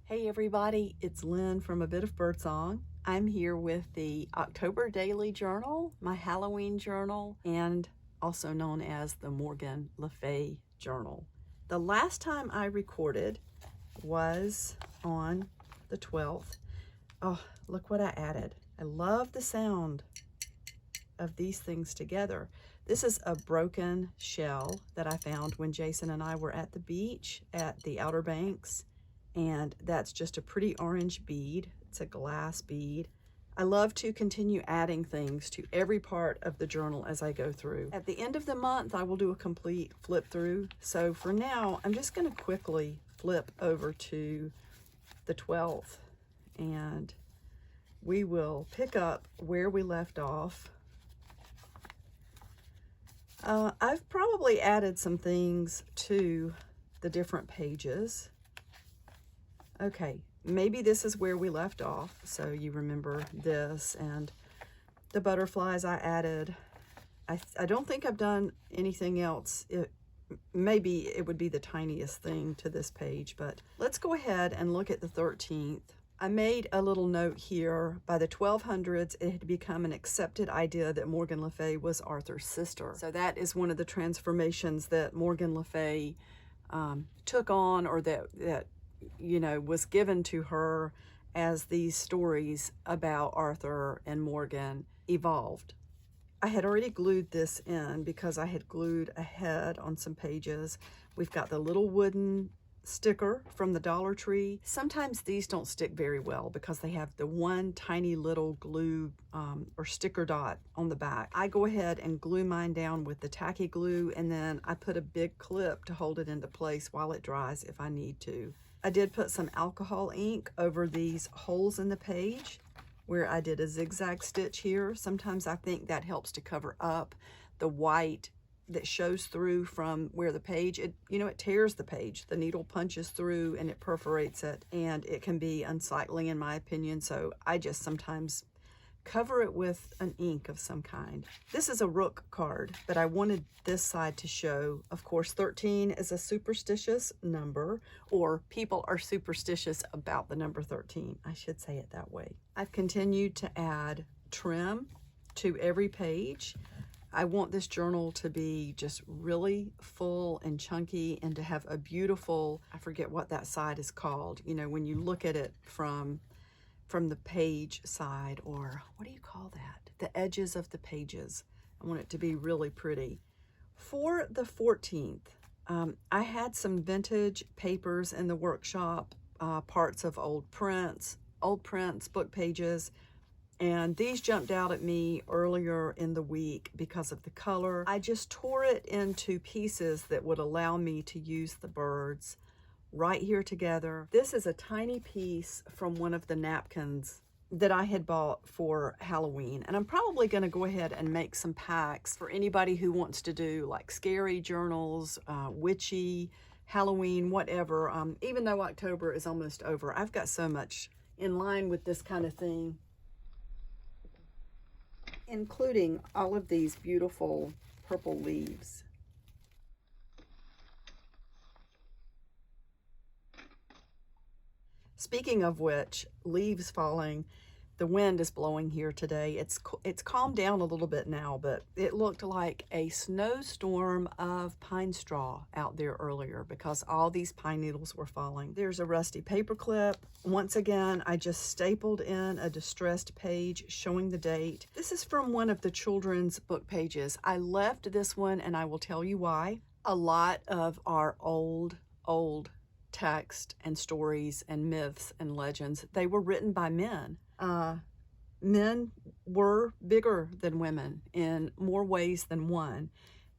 Hey everybody, it's Lynn from A Bit of Birdsong. I'm here with the October Daily Journal, my Halloween journal, and also known as the Morgan Le Fay Journal. The last time I recorded was on the 12th. Oh, look what I added. I love the sound of these things together. This is a broken shell that I found when Jason and I were at the beach at the Outer Banks. And that's just a pretty orange bead. It's a glass bead. I love to continue adding things to every part of the journal as I go through. At the end of the month, I will do a complete flip through. So for now, I'm just going to quickly flip over to the 12th and we will pick up where we left off. I've probably added some things to the different pages. Okay, maybe this is where we left off. So you remember this and the butterflies I added. I don't think I've done anything else. Maybe it would be the tiniest thing to this page, but let's go ahead and look at the 13th. I made a little note here. By the 1200s, it had become an accepted idea that Morgan Le Fay was Arthur's sister. So that is one of the transformations that Morgan Le Fay took on, or that you know, was given to her as these stories about Arthur and Morgan evolved. I had already glued this in because I had glued a head on some pages. We've got the little wooden sticker from the Dollar Tree. Sometimes these don't stick very well because they have the one tiny little glue or sticker dot on the back. I go ahead and glue mine down with the tacky glue, and then I put a big clip to hold it into place while it dries if I need to. I did put some alcohol ink over these holes in the page where I did a zigzag stitch here. Sometimes I think that helps to cover up the white that shows through from where the page, it tears the page. The needle punches through and it perforates it, and it can be unsightly in my opinion. So I just sometimes cover it with an ink of some kind. This is a rook card, but I wanted this side to show, of course, 13 is a superstitious number, or people are superstitious about the number 13. I should say it that way. I've continued to add trim to every page. I want this journal to be just really full and chunky and to have a beautiful, I forget what that side is called, you know, when you look at it from the page side, or what do you call that? The edges of the pages. I want it to be really pretty. For the 14th, I had some vintage papers in the workshop, parts of old prints, book pages, and these jumped out at me earlier in the week because of the color. I just tore it into pieces that would allow me to use the birds right here together. This is a tiny piece from one of the napkins that I had bought for Halloween, and I'm probably going to go ahead and make some packs for anybody who wants to do like scary journals, witchy, Halloween, whatever. Even though October is almost over, I've got so much in line with this kind of thing, including all of these beautiful purple leaves. Speaking of which, leaves falling, the wind is blowing here today. It's calmed down a little bit now, but it looked like a snowstorm of pine straw out there earlier because all these pine needles were falling. There's a rusty paper clip. Once again, I just stapled in a distressed page showing the date. This is from one of the children's book pages. I left this one, and I will tell you why. A lot of our old text and stories and myths and legends, they were written by men. Men were bigger than women in more ways than one,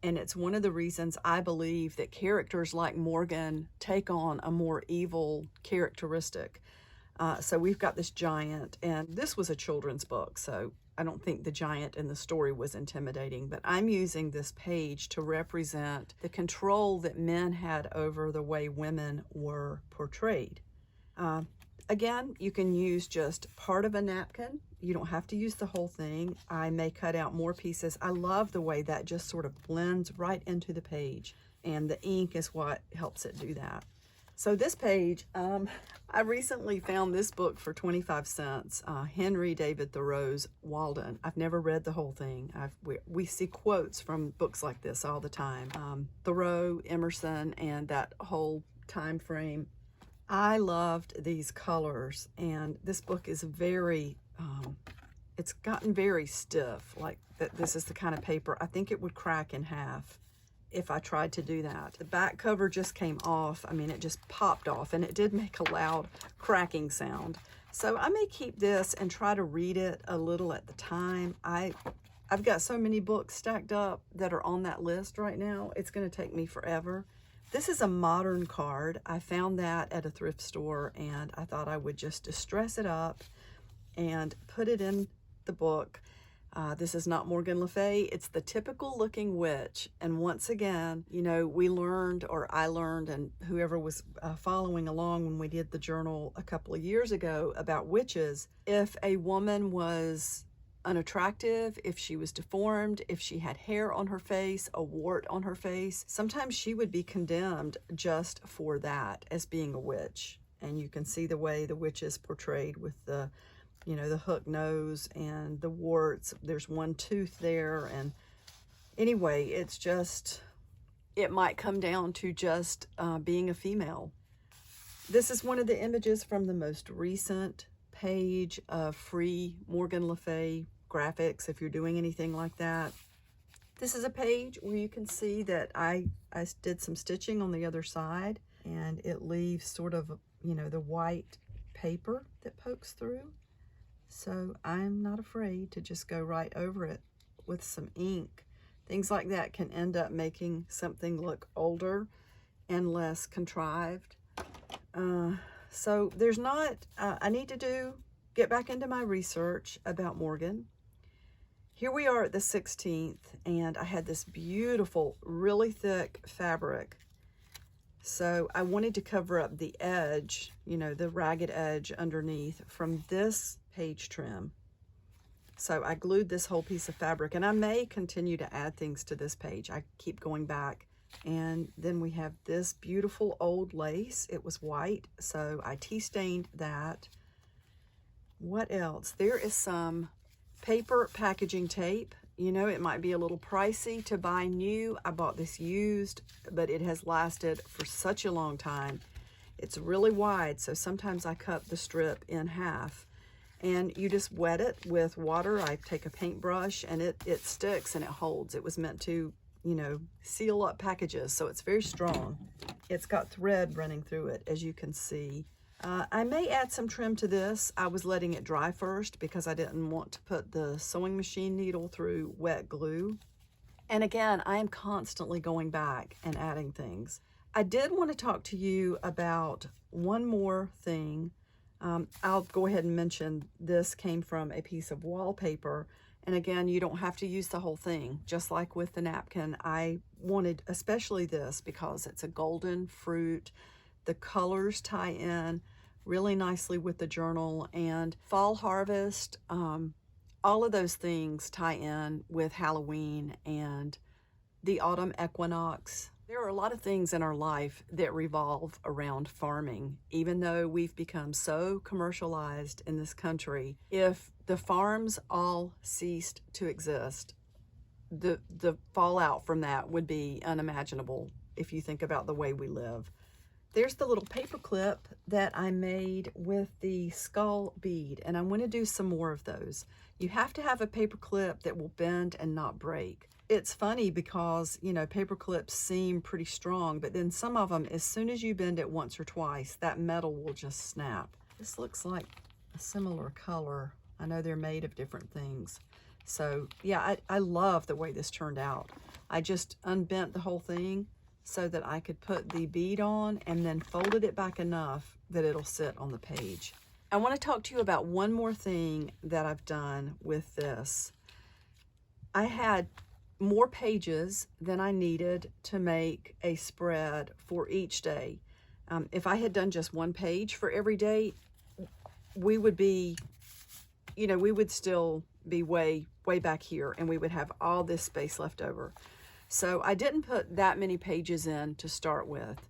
and it's one of the reasons I believe that characters like Morgan take on a more evil characteristic. So we've got this giant, and this was a children's book, so I don't think the giant in the story was intimidating, but I'm using this page to represent the control that men had over the way women were portrayed. Again, you can use just part of a napkin. You don't have to use the whole thing. I may cut out more pieces. I love the way that just sort of blends right into the page, and the ink is what helps it do that. So this page, I recently found this book for 25 cents, Henry David Thoreau's Walden. I've never read the whole thing. We see quotes from books like this all the time. Thoreau, Emerson, and that whole time frame. I loved these colors, and this book is very, it's gotten very stiff. Like this is the kind of paper, I think it would crack in half if I tried to do that. The back cover just came off. I mean, it just popped off, and it did make a loud cracking sound. So I may keep this and try to read it a little at the time. I've got so many books stacked up that are on that list right now. It's going to take me forever. This is a modern card. I found that at a thrift store, and I thought I would just distress it up and put it in the book. This is not Morgan Le Fay. It's the typical looking witch. And once again, you know, we learned, or I learned, and whoever was following along when we did the journal a couple of years ago about witches, if a woman was unattractive, if she was deformed, if she had hair on her face, a wart on her face, sometimes she would be condemned just for that as being a witch. And you can see the way the witch is portrayed with the, you know, the hook nose and the warts. There's one tooth there. And anyway, it's just, it might come down to just being a female. This is one of the images from the most recent page of free Morgan Le Fay graphics, if you're doing anything like that. This is a page where you can see that I did some stitching on the other side, and it leaves sort of, you know, the white paper that pokes through. So I'm not afraid to just go right over it with some ink. Things like that can end up making something look older and less contrived. So there's not, I need to get back into my research about Morgan. Here we are at the 16th, and I had this beautiful, really thick fabric. So I wanted to cover up the edge, you know, the ragged edge underneath from this page trim. So I glued this whole piece of fabric, and I may continue to add things to this page. I keep going back. And then we have this beautiful old lace. It was white, so I tea stained that. What else? There is some paper packaging tape. You know, it might be a little pricey to buy new. I bought this used, but it has lasted for such a long time. It's really wide, so sometimes I cut the strip in half. And you just wet it with water. I take a paintbrush, and it sticks and it holds. It was meant to, you know, seal up packages, so it's very strong. It's got thread running through it, as you can see. I may add some trim to this. I was letting it dry first because I didn't want to put the sewing machine needle through wet glue. And again, I am constantly going back and adding things. I did want to talk to you about one more thing. I'll go ahead and mention this came from a piece of wallpaper. And again, you don't have to use the whole thing. Just like with the napkin, I wanted especially this because it's a golden fruit. The colors tie in really nicely with the journal, and fall harvest, all of those things tie in with Halloween and the autumn equinox. There are a lot of things in our life that revolve around farming. Even though we've become so commercialized in this country, if the farms all ceased to exist, the fallout from that would be unimaginable if you think about the way we live. There's the little paper clip that I made with the skull bead, and I'm going to do some more of those. You have to have a paper clip that will bend and not break. It's funny because, you know, paper clips seem pretty strong, but then some of them, as soon as you bend it once or twice, that metal will just snap. This looks like a similar color. I know they're made of different things. So yeah, I love the way this turned out. I just unbent the whole thing so that I could put the bead on and then folded it back enough that it'll sit on the page. I want to talk to you about one more thing that I've done with this. I had more pages than I needed to make a spread for each day. If I had done just one page for every day, we would be, you know, we would still be way back here, and we would have all this space left over. So I didn't put that many pages in to start with.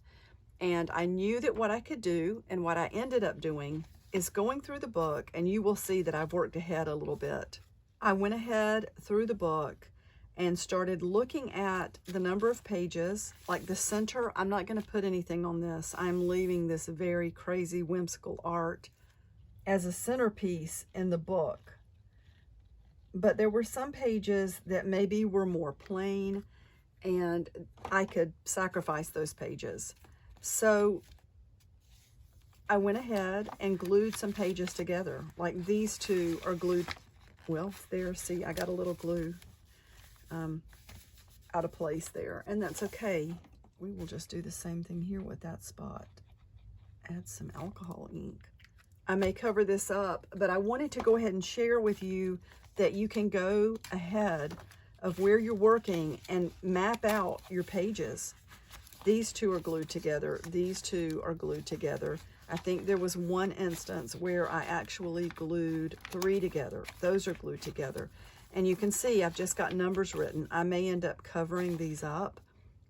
And I knew that what I could do, and what I ended up doing, is going through the book, and you will see that I've worked ahead a little bit. I went ahead through the book and started looking at the number of pages. Like the center, I'm not going to put anything on this. I'm leaving this very crazy, whimsical art as a centerpiece in the book. But there were some pages that maybe were more plain, and I could sacrifice those pages. So I went ahead and glued some pages together. Like these two are glued, well, there, see, I got a little glue out of place there, and that's okay. We will just do the same thing here with that spot. Add some alcohol ink. I may cover this up, but I wanted to go ahead and share with you that you can go ahead of where you're working and map out your pages. These two are glued together. These two are glued together. I think there was one instance where I actually glued 3 together. Those are glued together. And you can see I've just got numbers written. I may end up covering these up,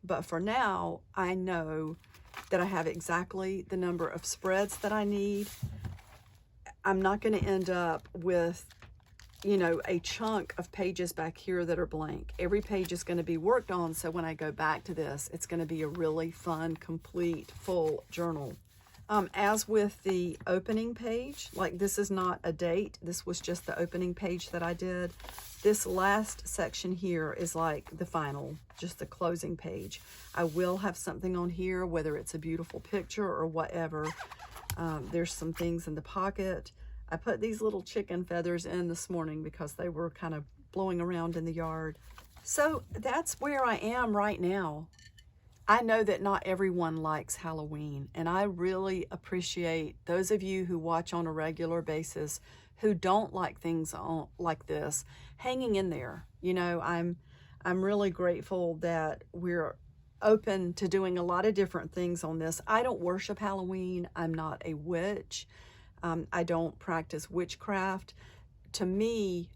but for now, I know that I have exactly the number of spreads that I need. I'm not going to end up with, you know, a chunk of pages back here that are blank. Every page is going to be worked on, so when I go back to this, it's going to be a really fun, complete, full journal. As with the opening page, like this is not a date, this was just the opening page that I did. This last section here is like the final, just the closing page. I will have something on here, whether it's a beautiful picture or whatever. There's some things in the pocket. I put these little chicken feathers in this morning because they were kind of blowing around in the yard. So that's where I am right now. I know that not everyone likes Halloween, and I really appreciate those of you who watch on a regular basis who don't like things like this hanging in there. You know, I'm really grateful that we're open to doing a lot of different things on this. I don't worship Halloween. I'm not a witch. I don't practice witchcraft. To me,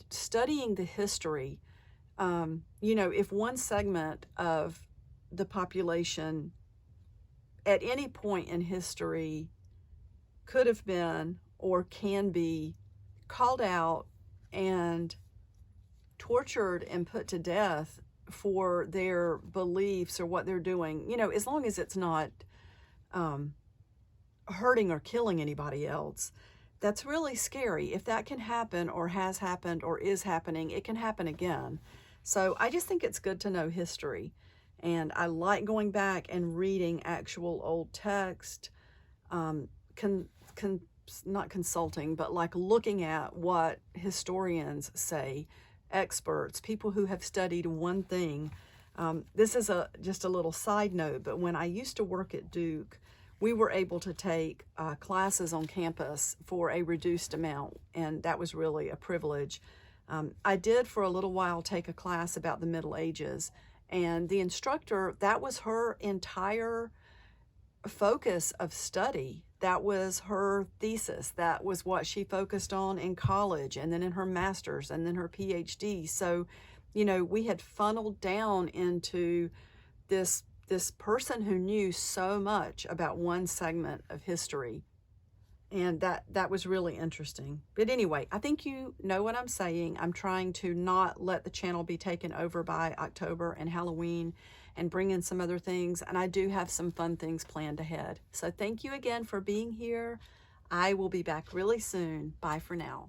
studying the history, you know, if one segment of the population at any point in history could have been or can be called out and tortured and put to death for their beliefs or what they're doing, you know, as long as it's not hurting or killing anybody else, that's really scary. If that can happen or has happened or is happening, it can happen again. So I just think it's good to know history. And I like going back and reading actual old text, not consulting, but like looking at what historians say, experts, people who have studied one thing. This is just a little side note, but when I used to work at Duke, we were able to take classes on campus for a reduced amount, and that was really a privilege. I did for a little while take a class about the Middle Ages, and the instructor, that was her entire focus of study. That was her thesis. That was what she focused on in college and then in her master's and then her PhD. So, you know, we had funneled down into this person who knew so much about one segment of history. And that was really interesting. But anyway, I think you know what I'm saying. I'm trying to not let the channel be taken over by October and Halloween and bring in some other things. And I do have some fun things planned ahead. So thank you again for being here. I will be back really soon. Bye for now.